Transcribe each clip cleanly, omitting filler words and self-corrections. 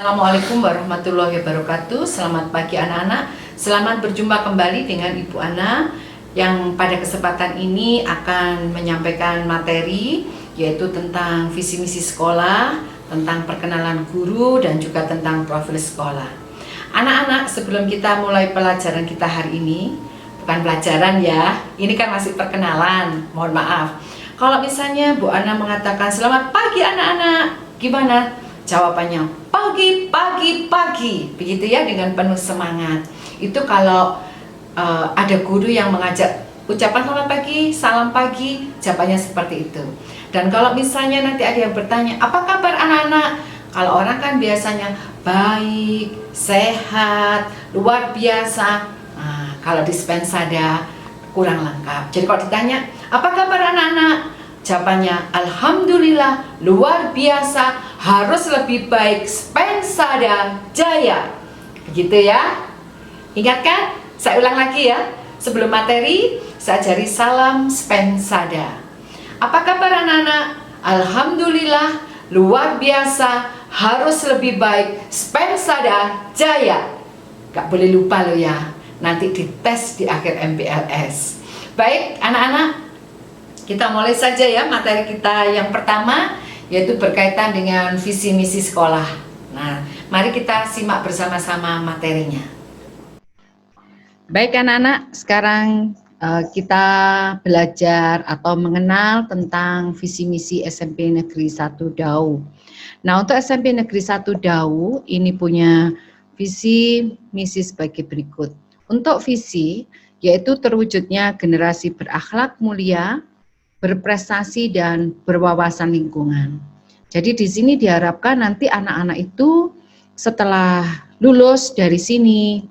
Assalamualaikum warahmatullahi wabarakatuh. Selamat pagi anak-anak. Selamat berjumpa kembali dengan Ibu Ana yang pada kesempatan ini akan menyampaikan materi yaitu tentang visi misi sekolah, tentang perkenalan guru dan juga tentang profil sekolah. Anak-anak, sebelum kita mulai pelajaran kita hari ini, bukan pelajaran ya, ini kan masih perkenalan, mohon maaf. Kalau misalnya Bu Ana mengatakan selamat pagi anak-anak, gimana? Jawabannya pagi, pagi, pagi, begitu ya, dengan penuh semangat. Itu kalau ada guru yang mengajak ucapan selamat pagi, salam pagi, jawabannya seperti itu. Dan kalau misalnya nanti ada yang bertanya, apa kabar anak-anak? Kalau orang kan biasanya baik, sehat, luar biasa. Nah, kalau dispensada kurang lengkap. Jadi kalau ditanya, apa kabar anak-anak? Jawabannya, alhamdulillah, luar biasa, harus lebih baik, spensada jaya. Begitu ya. Ingat kan? Saya ulang lagi ya. Sebelum materi, saya ajari salam spensada. Apa kabar anak-anak? Alhamdulillah, luar biasa, harus lebih baik, spensada jaya. Gak boleh lupa loh ya. Nanti dites di akhir MPLS. Baik anak-anak, kita mulai saja ya materi kita yang pertama, yaitu berkaitan dengan visi misi sekolah. Nah, mari kita simak bersama-sama materinya. Baik anak-anak, sekarang kita belajar atau mengenal tentang visi misi SMP Negeri 1 Dau. Nah, untuk SMP Negeri 1 Dau ini punya visi misi sebagai berikut. Untuk visi, yaitu terwujudnya generasi berakhlak mulia, berprestasi dan berwawasan lingkungan. Jadi di sini diharapkan nanti anak-anak itu setelah lulus dari sini,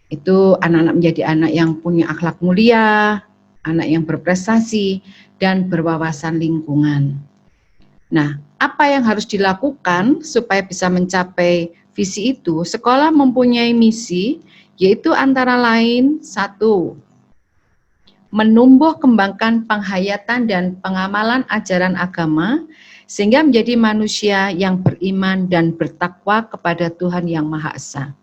itu anak-anak menjadi anak yang punya akhlak mulia, anak yang berprestasi dan berwawasan lingkungan. Nah, apa yang harus dilakukan supaya bisa mencapai visi itu? Sekolah mempunyai misi, yaitu antara lain 1, menumbuh kembangkan penghayatan dan pengamalan ajaran agama sehingga menjadi manusia yang beriman dan bertakwa kepada Tuhan Yang Maha Esa.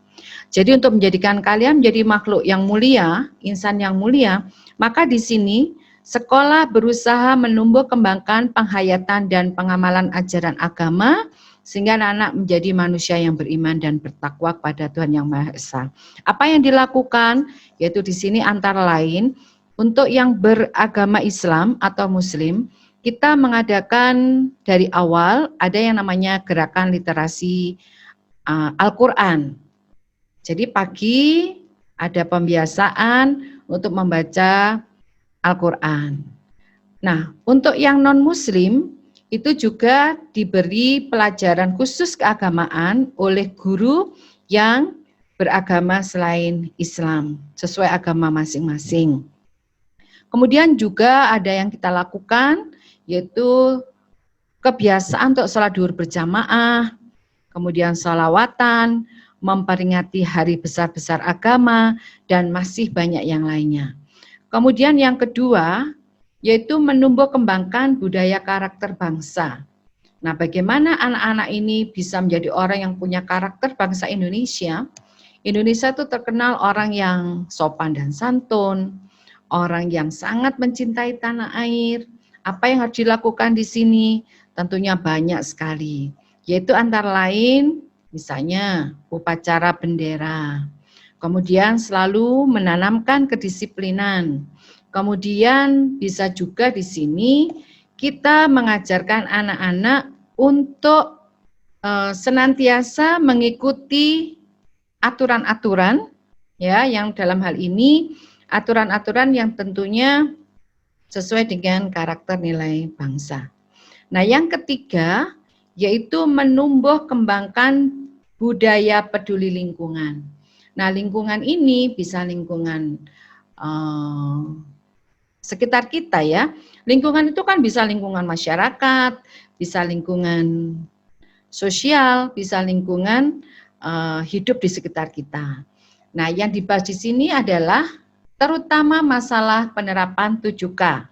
Jadi untuk menjadikan kalian menjadi makhluk yang mulia, insan yang mulia, maka di sini sekolah berusaha menumbuh kembangkan penghayatan dan pengamalan ajaran agama sehingga anak-anak menjadi manusia yang beriman dan bertakwa kepada Tuhan Yang Maha Esa. Apa yang dilakukan? Yaitu di sini antara lain untuk yang beragama Islam atau Muslim, kita mengadakan dari awal ada yang namanya gerakan literasi Al-Quran. Jadi pagi ada pembiasaan untuk membaca Al-Quran. Nah, untuk yang non-Muslim itu juga diberi pelajaran khusus keagamaan oleh guru yang beragama selain Islam, sesuai agama masing-masing. Kemudian juga ada yang kita lakukan, yaitu kebiasaan untuk sholat duhur berjamaah, kemudian sholawatan, memperingati hari besar-besar agama, dan masih banyak yang lainnya. Kemudian yang kedua, yaitu menumbuh kembangkan budaya karakter bangsa. Nah, bagaimana anak-anak ini bisa menjadi orang yang punya karakter bangsa Indonesia? Indonesia itu terkenal orang yang sopan dan santun, orang yang sangat mencintai tanah air. Apa yang harus dilakukan di sini? Tentunya banyak sekali, yaitu antara lain misalnya upacara bendera, kemudian selalu menanamkan kedisiplinan, kemudian bisa juga di sini kita mengajarkan anak-anak untuk senantiasa mengikuti aturan-aturan ya, yang dalam hal ini aturan-aturan yang tentunya sesuai dengan karakter nilai bangsa. Nah, yang ketiga yaitu menumbuh kembangkan budaya peduli lingkungan. Nah, lingkungan ini bisa lingkungan sekitar kita ya. Lingkungan itu kan bisa lingkungan masyarakat, bisa lingkungan sosial, bisa lingkungan hidup di sekitar kita. Nah, yang dibahas di sini adalah terutama masalah penerapan 7K.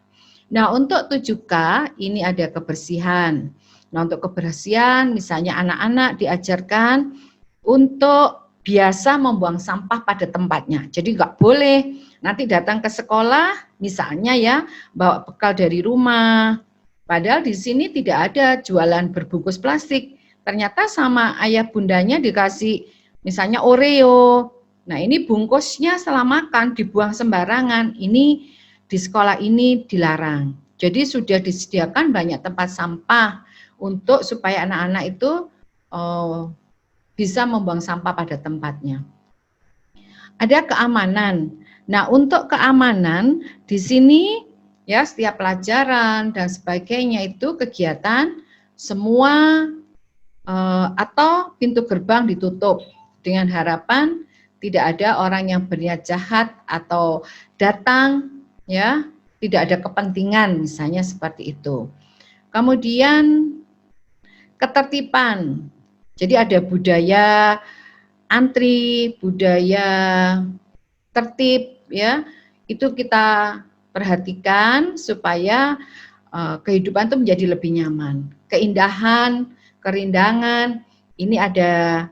Nah, untuk 7K ini ada kebersihan. Nah, untuk kebersihan, misalnya anak-anak diajarkan untuk biasa membuang sampah pada tempatnya. Jadi nggak boleh nanti datang ke sekolah, misalnya ya, bawa bekal dari rumah. Padahal di sini tidak ada jualan berbungkus plastik. Ternyata sama ayah bundanya dikasih misalnya Oreo. Nah, ini bungkusnya setelah makan dibuang sembarangan. Ini di sekolah ini dilarang. Jadi sudah disediakan banyak tempat sampah untuk supaya anak-anak itu bisa membuang sampah pada tempatnya. Ada keamanan. Nah, untuk keamanan di sini ya setiap pelajaran dan sebagainya itu kegiatan semua atau pintu gerbang ditutup dengan harapan tidak ada orang yang berniat jahat atau datang ya, tidak ada kepentingan misalnya seperti itu. Kemudian ketertiban. Jadi ada budaya antri, budaya tertib ya. Itu kita perhatikan supaya kehidupan itu menjadi lebih nyaman. Keindahan, kerindangan, ini ada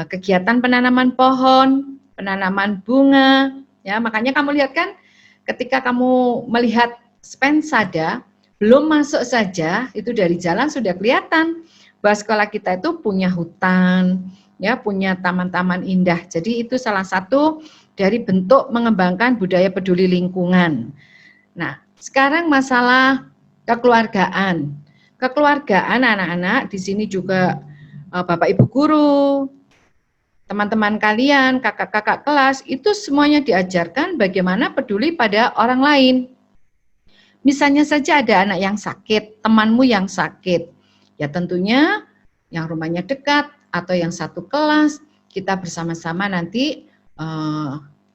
kegiatan penanaman pohon, penanaman bunga, ya. Makanya kamu lihat kan ketika kamu melihat Spensada, belum masuk saja itu dari jalan sudah kelihatan bahwa sekolah kita itu punya hutan, ya, punya taman-taman indah. Jadi itu salah satu dari bentuk mengembangkan budaya peduli lingkungan. Nah, sekarang masalah kekeluargaan. Kekeluargaan anak-anak di sini juga Bapak Ibu guru, teman-teman kalian, kakak-kakak kelas, itu semuanya diajarkan bagaimana peduli pada orang lain. Misalnya saja ada anak yang sakit, temanmu yang sakit, ya tentunya yang rumahnya dekat atau yang satu kelas, kita bersama-sama nanti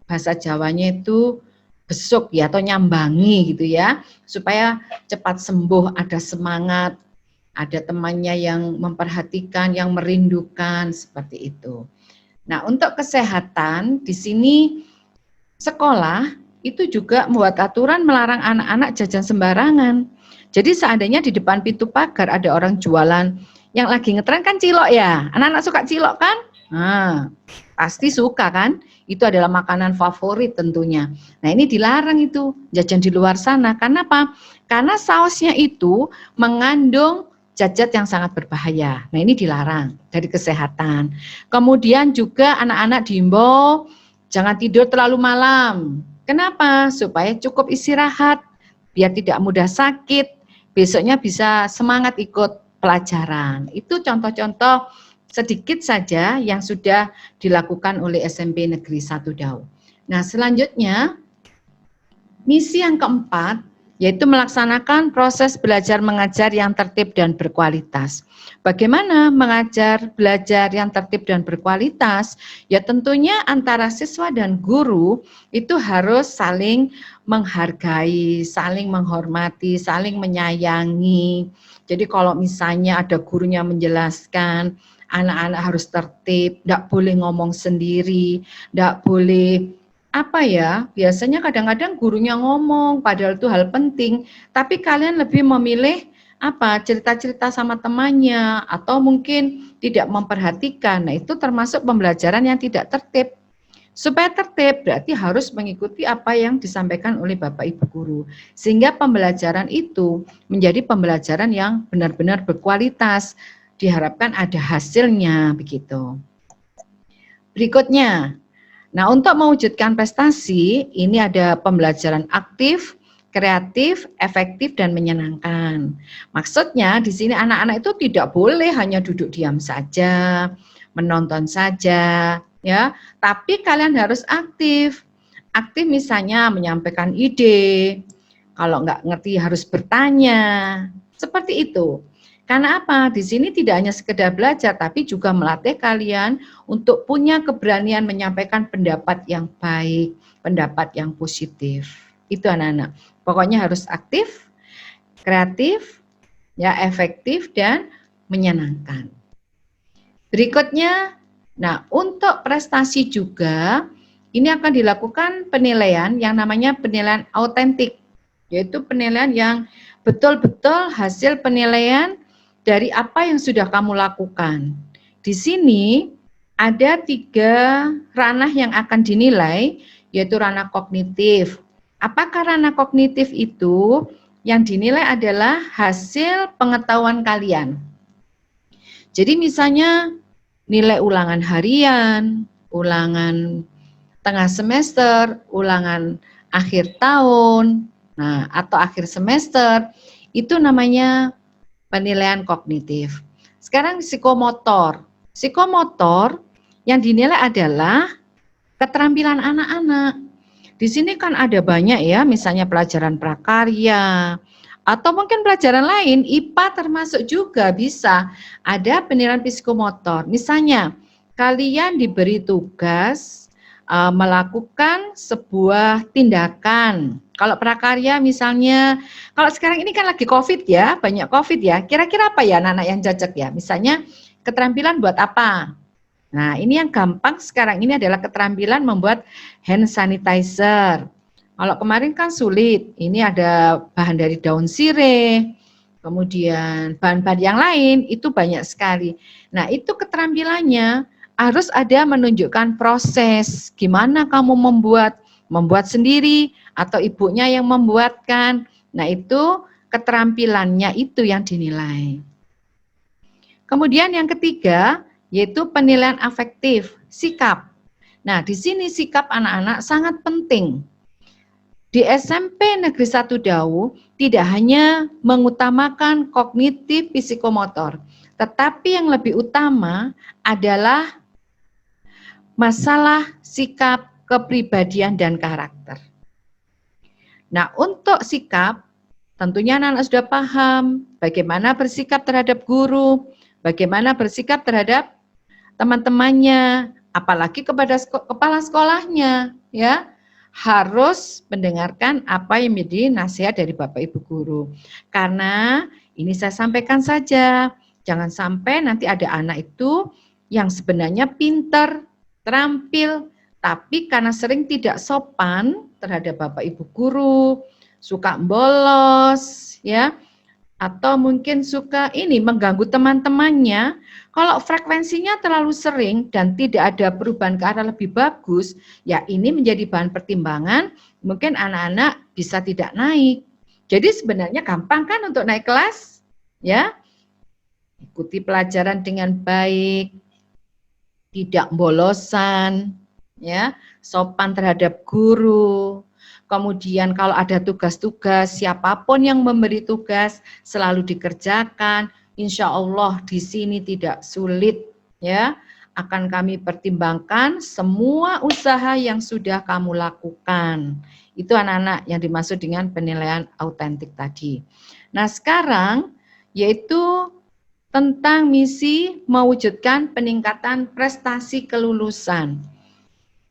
bahasa Jawanya itu besuk ya atau nyambangi gitu ya, supaya cepat sembuh, ada semangat, ada temannya yang memperhatikan, yang merindukan, seperti itu. Nah, untuk kesehatan di sini sekolah itu juga membuat aturan melarang anak-anak jajan sembarangan. Jadi seandainya di depan pintu pagar ada orang jualan yang lagi ngetren kan cilok ya. Anak-anak suka cilok kan? Nah, pasti suka kan? Itu adalah makanan favorit tentunya. Nah, ini dilarang itu jajan di luar sana. Karena apa? Karena sausnya itu mengandung zat-zat yang sangat berbahaya. Nah, ini dilarang dari kesehatan. Kemudian juga anak-anak diimbau jangan tidur terlalu malam. Kenapa? Supaya cukup istirahat, biar tidak mudah sakit, besoknya bisa semangat ikut pelajaran. Itu contoh-contoh sedikit saja yang sudah dilakukan oleh SMP Negeri 1 Dau. Nah, selanjutnya misi yang keempat yaitu melaksanakan proses belajar mengajar yang tertib dan berkualitas. Bagaimana mengajar belajar yang tertib dan berkualitas? Ya tentunya antara siswa dan guru itu harus saling menghargai, saling menghormati, saling menyayangi. Jadi kalau misalnya ada gurunya menjelaskan, anak-anak harus tertib, tidak boleh ngomong sendiri, tidak boleh apa ya, biasanya kadang-kadang gurunya ngomong, padahal itu hal penting, tapi kalian lebih memilih apa, cerita-cerita sama temannya, atau mungkin tidak memperhatikan. Nah, itu termasuk pembelajaran yang tidak tertib. Supaya tertib, berarti harus mengikuti apa yang disampaikan oleh Bapak Ibu Guru. Sehingga pembelajaran itu menjadi pembelajaran yang benar-benar berkualitas. Diharapkan ada hasilnya, begitu. Berikutnya, nah, untuk mewujudkan prestasi, ini ada pembelajaran aktif, kreatif, efektif, dan menyenangkan. Maksudnya di sini anak-anak itu tidak boleh hanya duduk diam saja, menonton saja, ya. Tapi kalian harus aktif. Aktif misalnya menyampaikan ide, kalau nggak ngerti harus bertanya, seperti itu. Karena apa? Di sini tidak hanya sekedar belajar, tapi juga melatih kalian untuk punya keberanian menyampaikan pendapat yang baik, pendapat yang positif. Itu anak-anak. Pokoknya harus aktif, kreatif, ya efektif dan menyenangkan. Berikutnya, nah untuk prestasi juga ini akan dilakukan penilaian yang namanya penilaian autentik, yaitu penilaian yang betul-betul hasil penilaian dari apa yang sudah kamu lakukan. Di sini ada 3 ranah yang akan dinilai, yaitu ranah kognitif. Apakah ranah kognitif itu? Yang dinilai adalah hasil pengetahuan kalian. Jadi misalnya nilai ulangan harian, ulangan tengah semester, ulangan akhir tahun, nah atau akhir semester, itu namanya penilaian kognitif. Sekarang psikomotor. Psikomotor yang dinilai adalah keterampilan anak-anak. Di sini kan ada banyak ya, misalnya pelajaran prakarya, atau mungkin pelajaran lain, IPA termasuk juga bisa ada penilaian psikomotor. Misalnya, kalian diberi tugas melakukan sebuah tindakan. Kalau prakarya misalnya, kalau sekarang ini kan lagi COVID ya, banyak COVID ya, kira-kira apa ya anak-anak yang cocok ya? Misalnya, keterampilan buat apa? Nah, ini yang gampang sekarang ini adalah keterampilan membuat hand sanitizer. Kalau kemarin kan sulit, ini ada bahan dari daun sirih, kemudian bahan-bahan yang lain, itu banyak sekali. Nah, itu keterampilannya harus ada menunjukkan proses, gimana kamu membuat sendiri, atau ibunya yang membuatkan. Nah, itu keterampilannya itu yang dinilai. Kemudian yang ketiga, yaitu penilaian afektif, sikap. Nah, di sini sikap anak-anak sangat penting. Di SMP Negeri 1 Dau tidak hanya mengutamakan kognitif psikomotor, tetapi yang lebih utama adalah masalah sikap, kepribadian, dan karakter. Nah, untuk sikap, tentunya anak-anak sudah paham bagaimana bersikap terhadap guru, bagaimana bersikap terhadap teman-temannya, apalagi kepada kepala sekolahnya, ya harus mendengarkan apa yang menjadi nasihat dari Bapak Ibu guru. Karena ini saya sampaikan saja, jangan sampai nanti ada anak itu yang sebenarnya pintar, terampil, tapi karena sering tidak sopan terhadap Bapak Ibu guru, suka bolos, ya, atau mungkin suka mengganggu teman-temannya. Kalau frekuensinya terlalu sering dan tidak ada perubahan ke arah lebih bagus, ya ini menjadi bahan pertimbangan, mungkin anak-anak bisa tidak naik. Jadi sebenarnya gampang kan untuk naik kelas? Ya, ikuti pelajaran dengan baik, tidak bolosan, ya, sopan terhadap guru. Kemudian kalau ada tugas-tugas, siapapun yang memberi tugas selalu dikerjakan. Insya Allah di sini tidak sulit, ya. Akan kami pertimbangkan semua usaha yang sudah kamu lakukan. Itu anak-anak yang dimaksud dengan penilaian autentik tadi. Nah, sekarang yaitu tentang misi mewujudkan peningkatan prestasi kelulusan.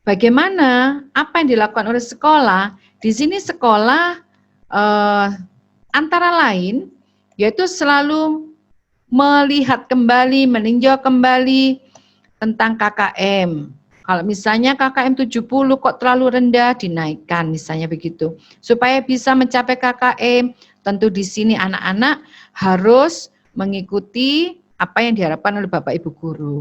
Bagaimana? Apa yang dilakukan oleh sekolah? Di sini sekolah antara lain yaitu selalu melihat kembali, meninjau kembali tentang KKM. Kalau misalnya KKM 70 kok terlalu rendah, dinaikkan misalnya begitu. Supaya bisa mencapai KKM, tentu di sini anak-anak harus mengikuti apa yang diharapkan oleh Bapak Ibu guru.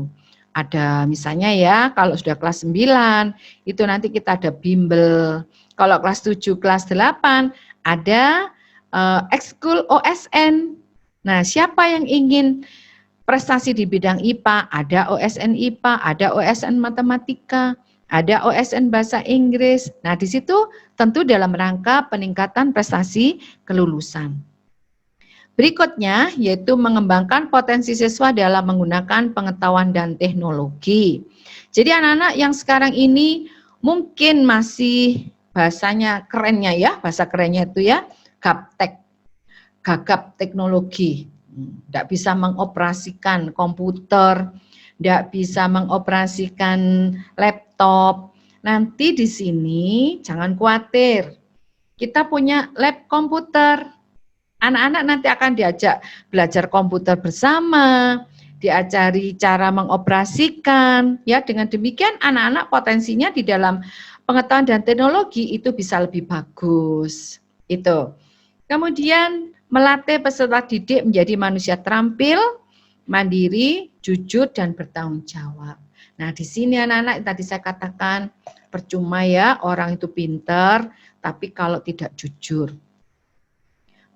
Ada misalnya ya, kalau sudah kelas 9, itu nanti kita ada bimbel. Kalau kelas 7, kelas 8, ada ekskul OSN. Nah, siapa yang ingin prestasi di bidang IPA, ada OSN IPA, ada OSN Matematika, ada OSN Bahasa Inggris. Nah, di situ tentu dalam rangka peningkatan prestasi kelulusan. Berikutnya, yaitu mengembangkan potensi siswa dalam menggunakan pengetahuan dan teknologi. Jadi anak-anak yang sekarang ini mungkin masih bahasanya kerennya ya, bahasa kerennya itu ya, gaptek, gagap teknologi, tidak bisa mengoperasikan komputer, tidak bisa mengoperasikan laptop. Nanti di sini jangan khawatir, kita punya lab komputer. Anak-anak nanti akan diajak belajar komputer bersama, diajari cara mengoperasikan, ya dengan demikian anak-anak potensinya di dalam pengetahuan dan teknologi itu bisa lebih bagus. Itu. Kemudian melatih peserta didik menjadi manusia terampil, mandiri, jujur, dan bertanggung jawab. Nah, di sini anak-anak tadi saya katakan, percuma ya orang itu pintar, tapi kalau tidak jujur.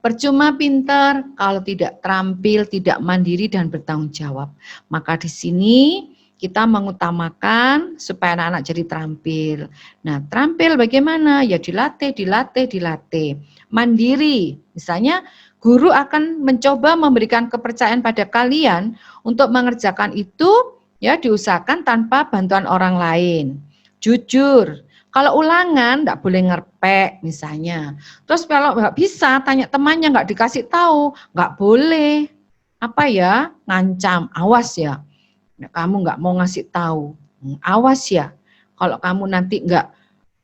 Percuma pintar kalau tidak terampil, tidak mandiri, dan bertanggung jawab. Maka di sini kita mengutamakan supaya anak-anak jadi terampil. Nah, terampil bagaimana? Ya dilatih, dilatih, dilatih. Mandiri, misalnya guru akan mencoba memberikan kepercayaan pada kalian untuk mengerjakan itu, ya diusahakan tanpa bantuan orang lain. Jujur, kalau ulangan enggak boleh ngerpek misalnya. Terus kalau nggak bisa tanya temannya nggak dikasih tahu, nggak boleh. Apa ya? Ngancam, awas ya. Kamu nggak mau ngasih tahu, awas ya. Kalau kamu nanti nggak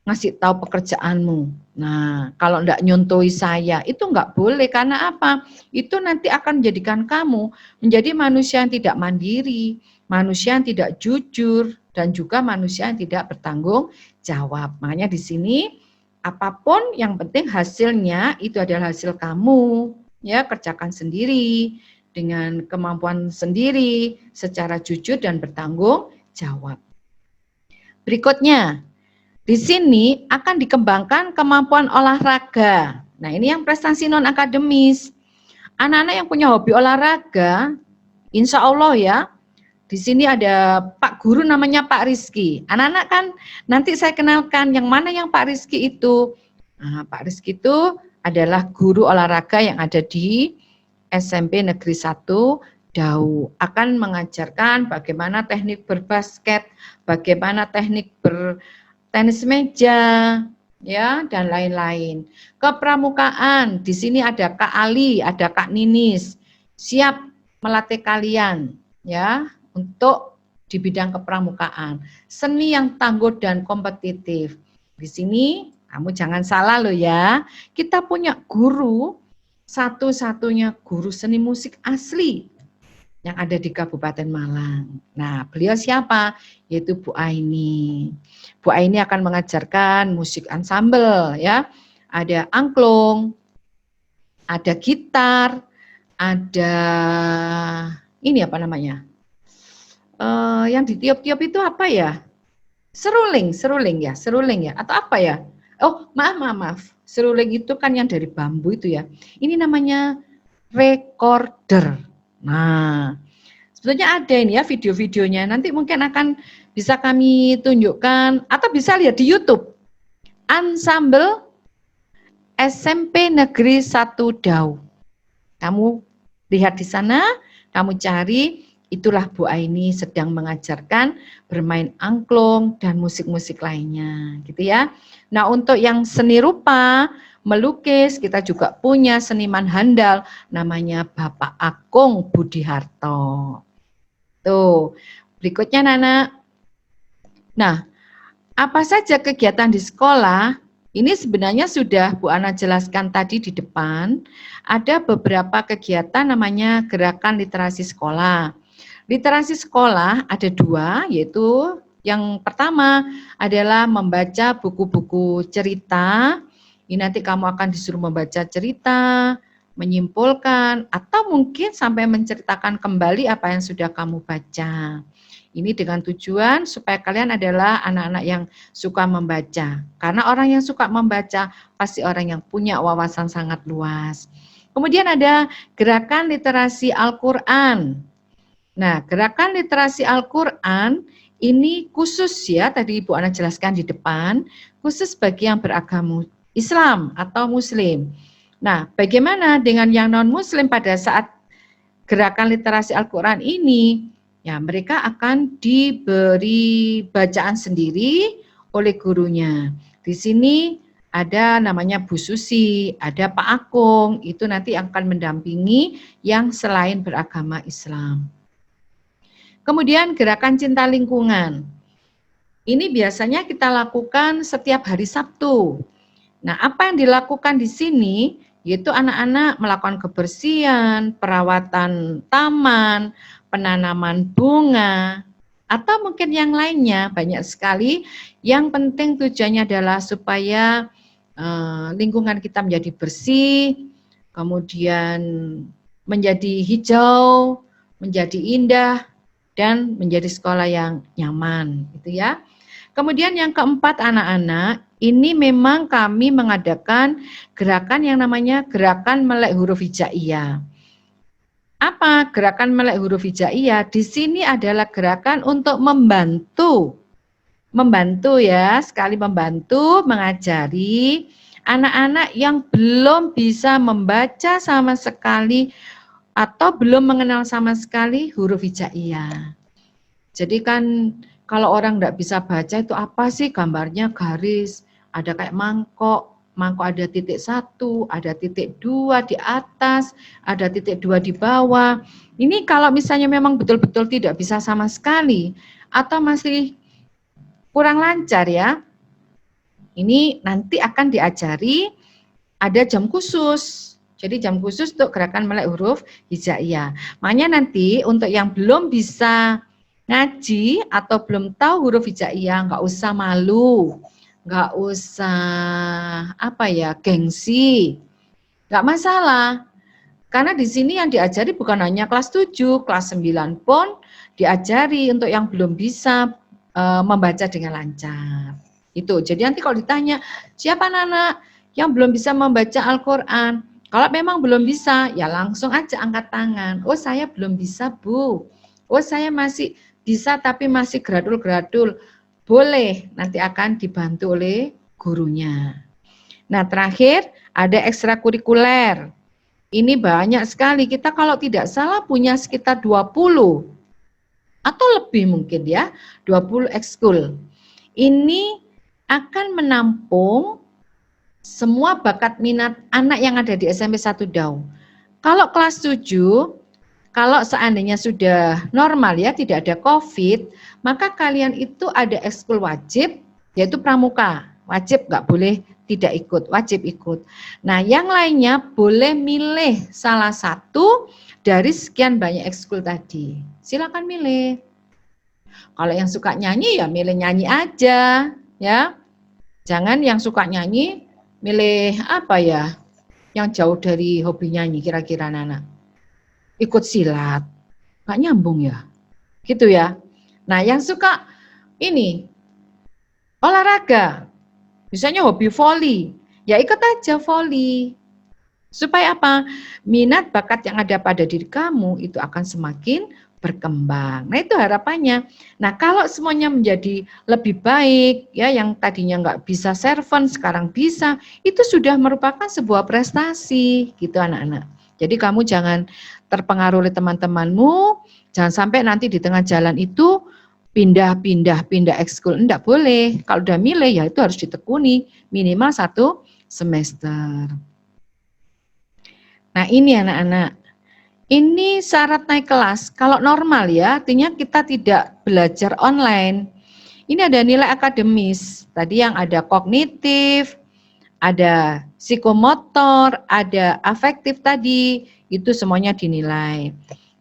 ngasih tahu pekerjaanmu. Nah, kalau enggak nyontohi saya, itu enggak boleh. Karena apa? Itu nanti akan menjadikan kamu menjadi manusia yang tidak mandiri, manusia yang tidak jujur, dan juga manusia yang tidak bertanggung jawab. Makanya di sini, apapun yang penting hasilnya itu adalah hasil kamu. Ya, kerjakan sendiri, dengan kemampuan sendiri, secara jujur dan bertanggung jawab. Berikutnya, di sini akan dikembangkan kemampuan olahraga. Nah, ini yang prestasi non-akademis. Anak-anak yang punya hobi olahraga, insya Allah ya, di sini ada Pak Guru namanya Pak Rizky. Anak-anak kan nanti saya kenalkan yang mana yang Pak Rizky itu. Nah, Pak Rizky itu adalah guru olahraga yang ada di SMP Negeri 1 Dau. Akan mengajarkan bagaimana teknik berbasket, bagaimana teknik tenis meja, ya, dan lain-lain. Kepramukaan, di sini ada Kak Ali, ada Kak Ninis, siap melatih kalian, ya, untuk di bidang kepramukaan. Seni yang tangguh dan kompetitif. Di sini kamu jangan salah loh ya, kita punya guru, satu-satunya guru seni musik asli yang ada di Kabupaten Malang. Nah, beliau siapa? Yaitu Bu Aini. Bu Aini akan mengajarkan musik ensemble, ya. Ada angklung, ada gitar, ada ini apa namanya? Yang ditiup-tiup itu apa ya? Seruling ya, atau apa ya? Oh, maaf. Seruling itu kan yang dari bambu itu ya. Ini namanya recorder. Nah, sebetulnya ada ini ya video-videonya. Nanti mungkin akan bisa kami tunjukkan atau bisa lihat di YouTube. Ensemble SMP Negeri 1 Dau. Kamu lihat di sana, kamu cari, itulah Bu Aini sedang mengajarkan bermain angklung dan musik-musik lainnya, gitu ya. Nah, untuk yang seni rupa, melukis, kita juga punya seniman handal namanya Bapak Akung Budiharto. Tuh, berikutnya Nana. Nah, apa saja kegiatan di sekolah? Ini sebenarnya sudah Bu Ana jelaskan tadi di depan. Ada beberapa kegiatan namanya gerakan literasi sekolah. Literasi sekolah ada dua, yaitu yang pertama adalah membaca buku-buku cerita. Ini nanti kamu akan disuruh membaca cerita, menyimpulkan, atau mungkin sampai menceritakan kembali apa yang sudah kamu baca. Ini dengan tujuan supaya kalian adalah anak-anak yang suka membaca. Karena orang yang suka membaca pasti orang yang punya wawasan sangat luas. Kemudian ada gerakan literasi Al-Quran. Nah, gerakan literasi Al-Quran ini khusus ya, tadi Ibu Ana jelaskan di depan, khusus bagi yang beragama Islam atau Muslim. Nah, bagaimana dengan yang non-Muslim pada saat gerakan literasi Al-Quran ini? Ya, mereka akan diberi bacaan sendiri oleh gurunya. Di sini ada namanya Bu Susi, ada Pak Akung, itu nanti akan mendampingi yang selain beragama Islam. Kemudian gerakan cinta lingkungan. Ini biasanya kita lakukan setiap hari Sabtu. Nah, apa yang dilakukan di sini? Yaitu anak-anak melakukan kebersihan, perawatan taman, penanaman bunga, atau mungkin yang lainnya, banyak sekali. Yang penting tujuannya adalah supaya lingkungan kita menjadi bersih, kemudian menjadi hijau, menjadi indah, dan menjadi sekolah yang nyaman, gitu ya. Kemudian yang keempat anak-anak, ini memang kami mengadakan gerakan yang namanya gerakan melek huruf hijaiyah. Apa gerakan melek huruf hijaiyah? Di sini adalah gerakan untuk membantu ya, sekali membantu mengajari anak-anak yang belum bisa membaca sama sekali atau belum mengenal sama sekali huruf hijaiyah. Jadi kan kalau orang tidak bisa baca itu apa sih, gambarnya garis, ada kayak mangkok ada titik 1, ada titik 2 di atas, ada titik 2 di bawah. Ini kalau misalnya memang betul-betul tidak bisa sama sekali atau masih kurang lancar ya, ini nanti akan diajari ada jam khusus. Jadi jam khusus untuk gerakan melek huruf hijaiyah. Makanya nanti untuk yang belum bisa ngaji atau belum tahu huruf hijaiyah, nggak usah malu, nggak usah gengsi, nggak masalah. Karena di sini yang diajari bukan hanya kelas 7, kelas 9 pun diajari untuk yang belum bisa membaca dengan lancar. Itu. Jadi nanti kalau ditanya, siapa anak yang belum bisa membaca Al-Quran? Kalau memang belum bisa, ya langsung aja angkat tangan. Oh, saya belum bisa, Bu. Oh, saya masih bisa tapi masih gradul-gradul. Boleh, nanti akan dibantu oleh gurunya. Nah, terakhir ada ekstrakurikuler. Ini banyak sekali. Kita kalau tidak salah punya sekitar 20 atau lebih mungkin ya, 20 ekskul. Ini akan menampung semua bakat minat anak yang ada di SMP 1 Dau. Kalau kelas 7, kalau seandainya sudah normal ya, tidak ada COVID, maka kalian itu ada ekskul wajib, yaitu pramuka. Wajib, nggak boleh tidak ikut, wajib ikut. Nah, yang lainnya boleh milih salah satu dari sekian banyak ekskul tadi. Silakan milih. Kalau yang suka nyanyi ya milih nyanyi aja, ya. Jangan yang suka nyanyi milih apa ya, yang jauh dari hobi nyanyi kira-kira Nana. Ikut silat, nggak nyambung ya, gitu ya. Nah yang suka ini olahraga, misalnya hobi voli, ya ikut aja voli. Supaya apa? Minat bakat yang ada pada diri kamu itu akan semakin berkembang. Nah itu harapannya. Nah kalau semuanya menjadi lebih baik, ya yang tadinya nggak bisa servant sekarang bisa, itu sudah merupakan sebuah prestasi gitu anak-anak. Jadi kamu jangan terpengaruh oleh teman-temanmu, jangan sampai nanti di tengah jalan itu pindah ekskul, enggak boleh. Kalau udah milih ya itu harus ditekuni minimal 1 semester. Nah ini anak-anak. Ini syarat naik kelas. Kalau normal ya, artinya kita tidak belajar online. Ini ada nilai akademis. Tadi yang ada kognitif, ada psikomotor, ada afektif tadi. Itu semuanya dinilai.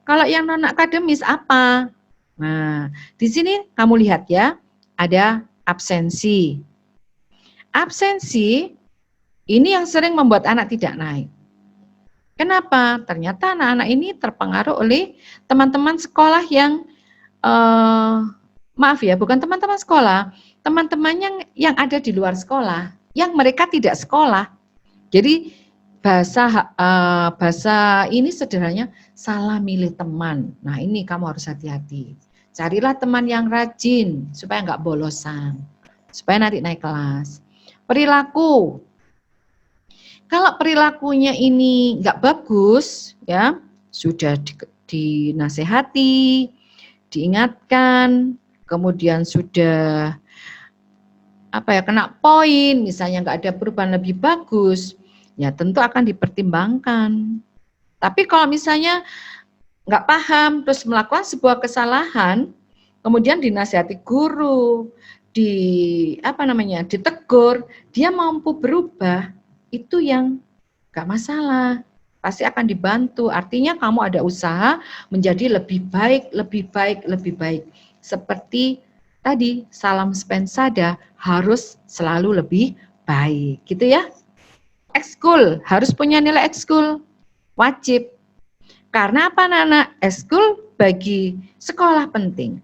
Kalau yang non akademis apa? Nah, di sini kamu lihat ya, ada absensi. Absensi ini yang sering membuat anak tidak naik. Kenapa? Ternyata anak-anak ini terpengaruh oleh teman-teman sekolah yang, maaf ya, bukan teman-teman sekolah, teman-teman yang ada di luar sekolah, yang mereka tidak sekolah. Jadi bahasa ini sederhananya salah milih teman. Nah ini kamu harus hati-hati. Carilah teman yang rajin supaya nggak bolosan, supaya nanti naik kelas. Perilaku. Kalau perilakunya ini nggak bagus, ya sudah dinasehati, diingatkan, kemudian sudah kena poin, misalnya nggak ada perubahan lebih bagus, ya tentu akan dipertimbangkan. Tapi kalau misalnya nggak paham terus melakukan sebuah kesalahan, kemudian dinasehati guru, ditegur, dia mampu berubah. Itu yang gak masalah, pasti akan dibantu. Artinya kamu ada usaha menjadi lebih baik. Seperti tadi, salam spensada harus selalu lebih baik, gitu ya. Ekskul, harus punya nilai ekskul. wajib. Karena apa anak-anak? Ekskul bagi sekolah penting.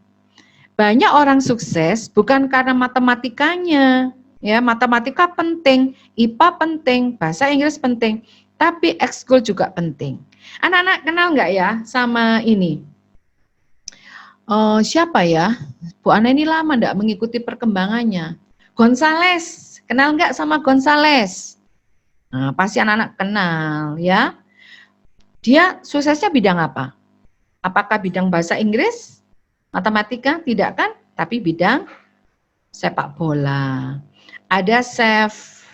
Banyak orang sukses bukan karena matematikanya, ya matematika penting, IPA penting, bahasa Inggris penting, tapi ekskul juga penting. Anak-anak kenal nggak ya sama ini? Siapa ya? Bu Ana ini lama nggak mengikuti perkembangannya. Gonzales, kenal nggak sama Gonzales? Nah, pasti anak-anak kenal ya. Dia suksesnya bidang apa? Apakah bidang bahasa Inggris, matematika? Tidak kan? Tapi bidang sepak bola. Ada chef,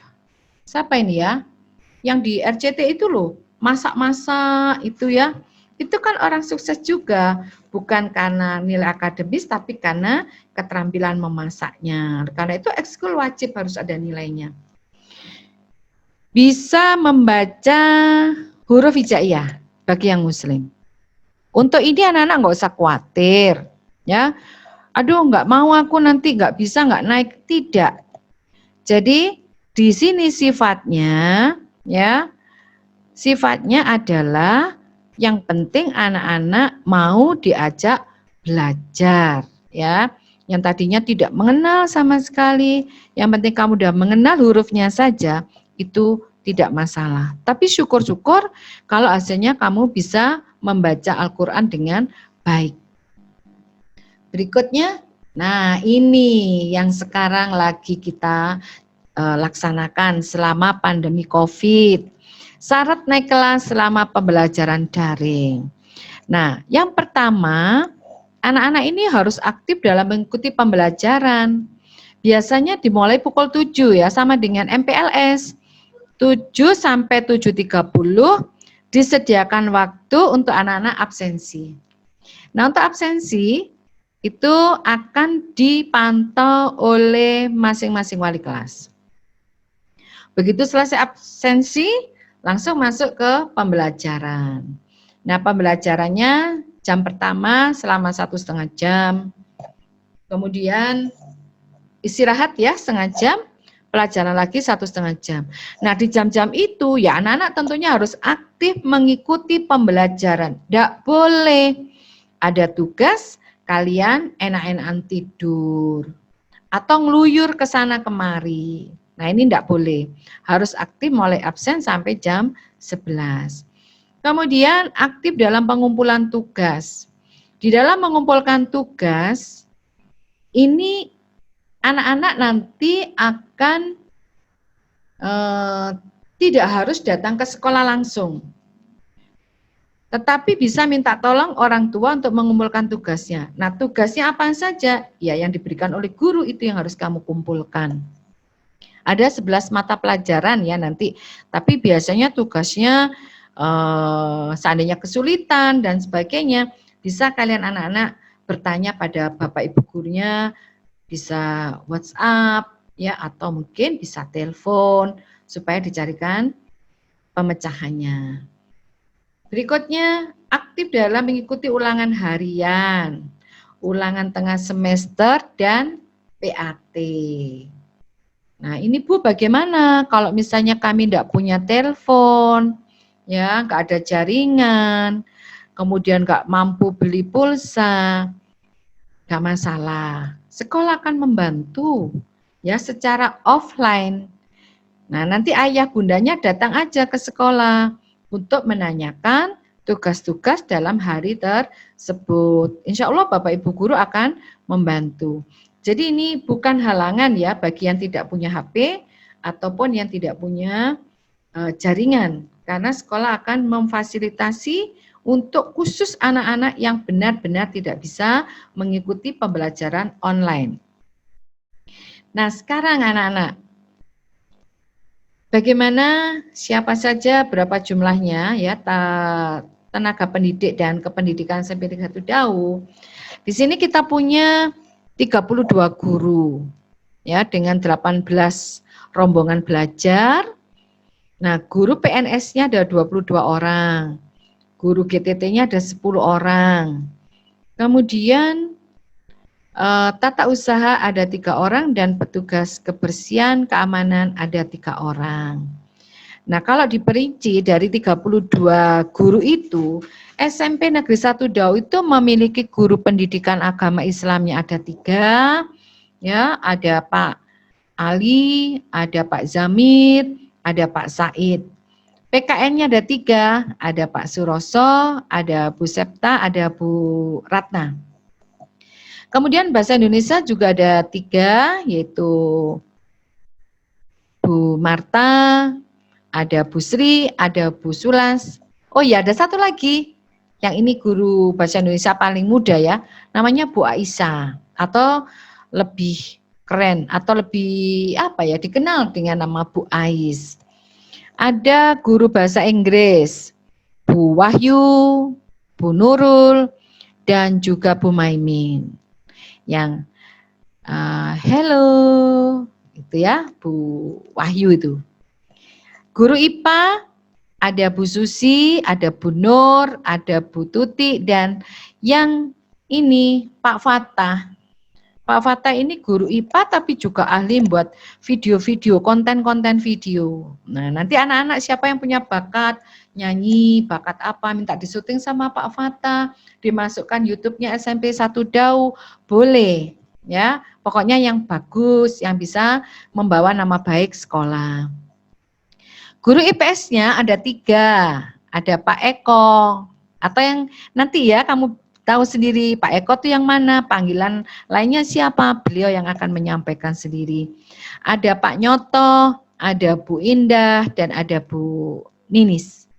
siapa ini ya? Yang di RCT itu loh, masak-masak itu ya. Itu kan orang sukses juga, bukan karena nilai akademis, tapi karena keterampilan memasaknya. Karena itu ekskul wajib harus ada nilainya. Bisa membaca huruf hijaiyah bagi yang muslim. Untuk ini anak-anak nggak usah khawatir, ya. Aduh, nggak mau aku nanti nggak bisa nggak naik, tidak. Jadi di sini sifatnya, ya, sifatnya adalah yang penting anak-anak mau diajak belajar, ya. Yang tadinya tidak mengenal sama sekali, yang penting kamu udah mengenal hurufnya saja, itu tidak masalah. Tapi syukur-syukur kalau hasilnya kamu bisa membaca Al-Quran dengan baik. Berikutnya, nah ini yang sekarang lagi kita laksanakan selama pandemi COVID. Syarat naik kelas selama pembelajaran daring. Nah, yang pertama, anak-anak ini harus aktif dalam mengikuti pembelajaran. Biasanya dimulai pukul 7 ya, sama dengan MPLS. 7 sampai 7.30 disediakan waktu untuk anak-anak absensi. Nah, untuk absensi itu akan dipantau oleh masing-masing wali kelas. Begitu selesai absensi, langsung masuk ke pembelajaran. Nah, pembelajarannya jam pertama selama 1,5 jam. Kemudian istirahat ya setengah jam, pelajaran lagi 1,5 jam. Nah, di jam-jam itu ya anak-anak tentunya harus aktif mengikuti pembelajaran. Tidak boleh ada tugas kalian enak-enakan tidur atau ngeluyur ke sana kemari. Nah, ini tidak boleh. Harus aktif mulai absen sampai jam 11. Kemudian aktif dalam pengumpulan tugas. Di dalam mengumpulkan tugas, ini anak-anak nanti akan tidak harus datang ke sekolah langsung. Tetapi bisa minta tolong orang tua untuk mengumpulkan tugasnya. Nah, tugasnya apa saja? Ya, yang diberikan oleh guru itu yang harus kamu kumpulkan. Ada 11 mata pelajaran ya nanti, tapi biasanya tugasnya seandainya kesulitan dan sebagainya, bisa kalian anak-anak bertanya pada bapak ibu gurunya, bisa WhatsApp ya atau mungkin bisa telepon supaya dicarikan pemecahannya. Berikutnya, aktif dalam mengikuti ulangan harian, ulangan tengah semester dan PAT. Nah, ini Bu bagaimana kalau misalnya kami tidak punya telepon, ya nggak ada jaringan, kemudian nggak mampu beli pulsa, nggak masalah. Sekolah akan membantu ya secara offline. Nah, nanti ayah bundanya datang aja ke sekolah untuk menanyakan tugas-tugas dalam hari tersebut. Insya Allah Bapak Ibu Guru akan membantu. Jadi ini bukan halangan ya bagi yang tidak punya HP ataupun yang tidak punya jaringan. Karena sekolah akan memfasilitasi untuk khusus anak-anak yang benar-benar tidak bisa mengikuti pembelajaran online. Nah, sekarang anak-anak, bagaimana, siapa saja, berapa jumlahnya ya tenaga pendidik dan kependidikan SMP Negeri 1 Dau. Di sini kita punya 32 guru ya dengan 18 rombongan belajar. Nah, guru PNS-nya ada 22 orang. Guru GTT-nya ada 10 orang. Kemudian tata usaha ada 3 orang dan petugas kebersihan keamanan ada 3 orang. Nah, kalau diperinci dari 32 guru itu, SMP Negeri 1 Dau itu memiliki guru pendidikan agama Islamnya ada 3, ya, ada Pak Ali, ada Pak Zamir, ada Pak Said. PKN-nya ada 3, ada Pak Suroso, ada Bu Septa, ada Bu Ratna. Kemudian bahasa Indonesia juga ada 3, yaitu Bu Marta, ada Bu Sri, ada Bu Sulas. Oh ya, ada satu lagi. Yang ini guru bahasa Indonesia paling muda ya. Namanya Bu Aisyah. Atau lebih keren, atau lebih apa ya, dikenal dengan nama Bu Ais. Ada guru bahasa Inggris, Bu Wahyu, Bu Nurul, dan juga Bu Maimin. Yang hello, itu ya, Bu Wahyu itu. Guru IPA ada Bu Susi, ada Bu Nur, ada Bu Tuti, dan yang ini Pak Fatah. Pak Fatah ini guru IPA tapi juga ahli buat video-video, konten-konten video. Nah, nanti anak-anak siapa yang punya bakat nyanyi, bakat apa, minta disuting sama Pak Fatah, dimasukkan YouTube-nya SMP 1 Dau, boleh. Ya, pokoknya yang bagus, yang bisa membawa nama baik sekolah. Guru IPS-nya ada 3, ada Pak Eko, atau yang nanti ya kamu tahu sendiri Pak Eko itu yang mana, panggilan lainnya siapa, beliau yang akan menyampaikan sendiri. Ada Pak Nyoto, ada Bu Indah, dan ada Bu Ninis.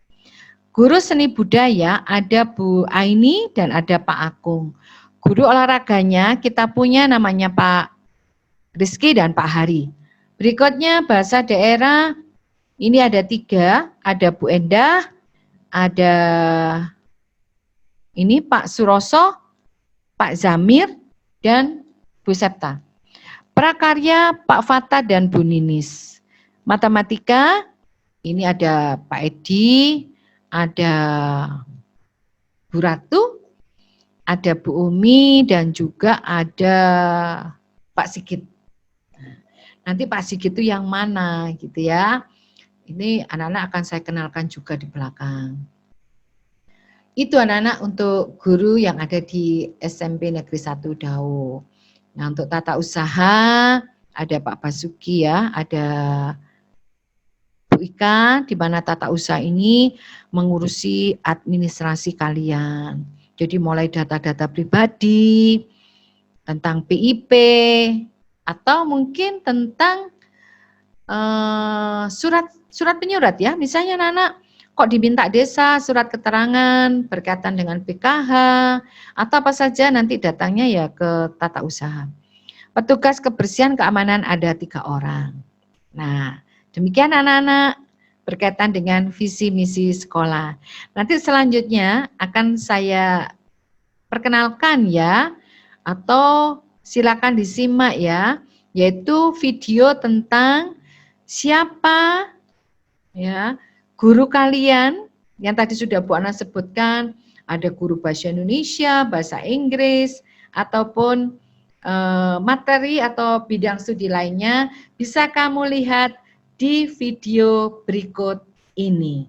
Guru seni budaya ada Bu Aini dan ada Pak Akung. Guru olahraganya kita punya namanya Pak Rizky dan Pak Hari. Berikutnya bahasa daerah, ini ada 3, ada Bu Endah, ada ini Pak Suroso, Pak Zamir, dan Bu Septa. Prakarya Pak Fatah dan Bu Ninis. Matematika, ini ada Pak Edi, ada Bu Ratu, ada Bu Umi, dan juga ada Pak Sigit. Nanti Pak Sigit itu yang mana gitu ya. Ini anak-anak akan saya kenalkan juga di belakang. Itu anak-anak untuk guru yang ada di SMP Negeri 1 Dau. Nah, untuk tata usaha ada Pak Basuki ya, ada Bu Ika, di mana tata usaha ini mengurusi administrasi kalian. Jadi mulai data-data pribadi, tentang PIP, atau mungkin tentang surat penyurat ya, misalnya anak-anak kok diminta desa surat keterangan berkaitan dengan PKH atau apa saja, nanti datangnya ya ke tata usaha. Petugas kebersihan keamanan ada 3 orang. Nah, demikian anak-anak berkaitan dengan visi misi sekolah. Nanti selanjutnya akan saya perkenalkan ya, atau silakan disimak ya, yaitu video tentang siapa ya guru kalian yang tadi sudah Bu Ana sebutkan, ada guru bahasa Indonesia, bahasa Inggris, ataupun materi atau bidang studi lainnya, bisa kamu lihat di video berikut ini.